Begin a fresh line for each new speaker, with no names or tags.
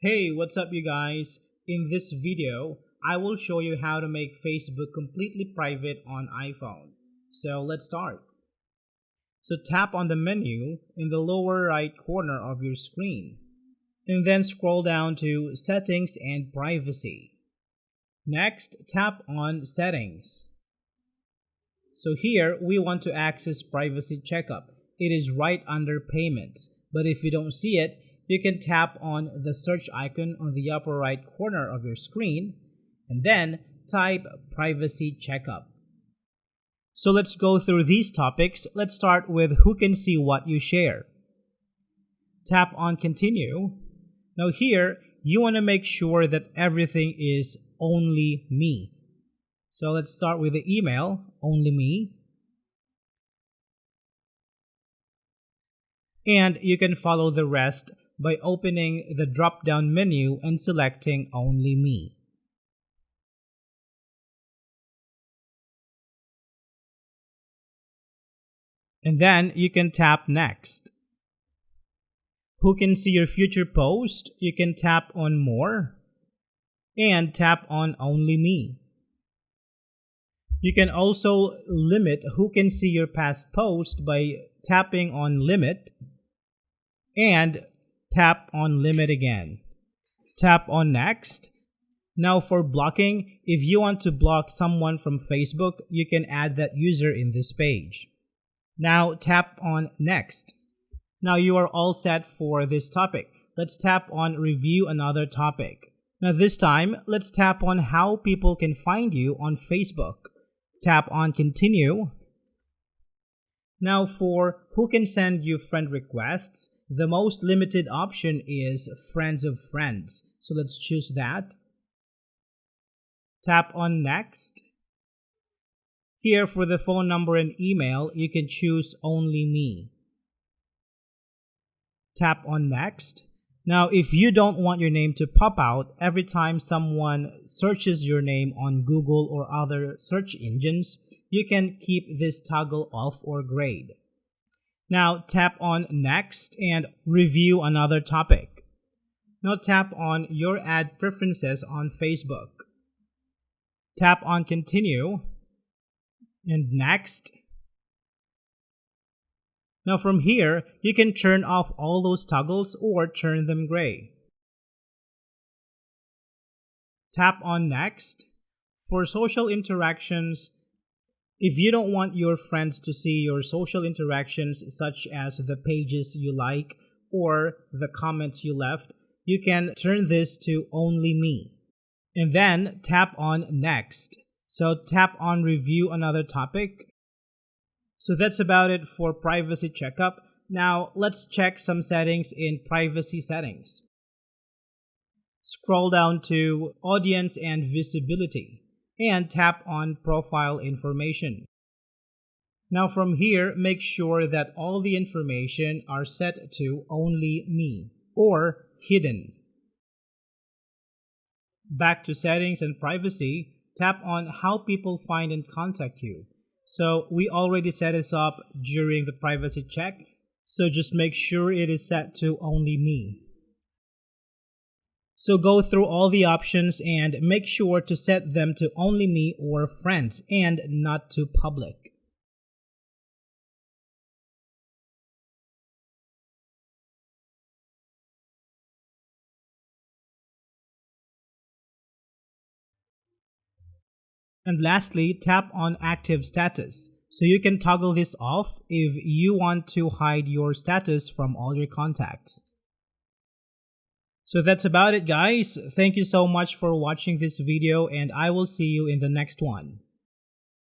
Hey, what's up you guys? In this video, I will show you how to make Facebook completely private on iPhone. So let's start. So tap on the menu in the lower right corner of your screen and then scroll down to Settings and Privacy. Next, tap on Settings. So here, we want to access Privacy Checkup. It is right under Payments, but if you don't see it, you can tap on the search icon on the upper right corner of your screen and then type Privacy Checkup. So let's go through these topics. Let's start with who can see what you share. Tap on Continue. Now here, you want to make sure that everything is only me. So let's start with the email, only me. And you can follow the rest by opening the drop-down menu and selecting Only Me. And then you can tap Next. Who can see your future post? You can tap on More and tap on Only Me. You can also limit who can see your past post by tapping on Limit and tap on Limit again. Tap on Next. Now for blocking, if you want to block someone from Facebook, you can add that user in this page. Now tap on Next. Now you are all set for this topic. Let's tap on Review Another Topic. Now this time, let's tap on how people can find you on Facebook. Tap on Continue. Now for who can send you friend requests, the most limited option is Friends of Friends. So let's choose that. Tap on Next. Here for the phone number and email, you can choose Only Me. Tap on Next. Now, if you don't want your name to pop out every time someone searches your name on Google or other search engines, you can keep this toggle off or grayed. Now, tap on Next and Review Another Topic. Now, tap on Your Ad Preferences on Facebook. Tap on Continue and Next. Now from here, you can turn off all those toggles or turn them gray. Tap on Next. For social interactions, if you don't want your friends to see your social interactions such as the pages you like or the comments you left, you can turn this to Only Me. And then tap on Next. So tap on Review Another Topic. So that's about it for Privacy Checkup. Now let's check some settings in Privacy Settings. Scroll down to Audience and Visibility and tap on Profile Information. Now from here, make sure that all the information are set to Only Me or Hidden. Back to Settings and Privacy, tap on How People Find and Contact You. So we already set this up during the privacy check, so just make sure it is set to Only Me. So go through all the options and make sure to set them to Only Me or Friends and not to Public. And lastly, tap on Active Status. So you can toggle this off if you want to hide your status from all your contacts. So that's about it, guys. Thank you so much for watching this video and I will see you in the next one.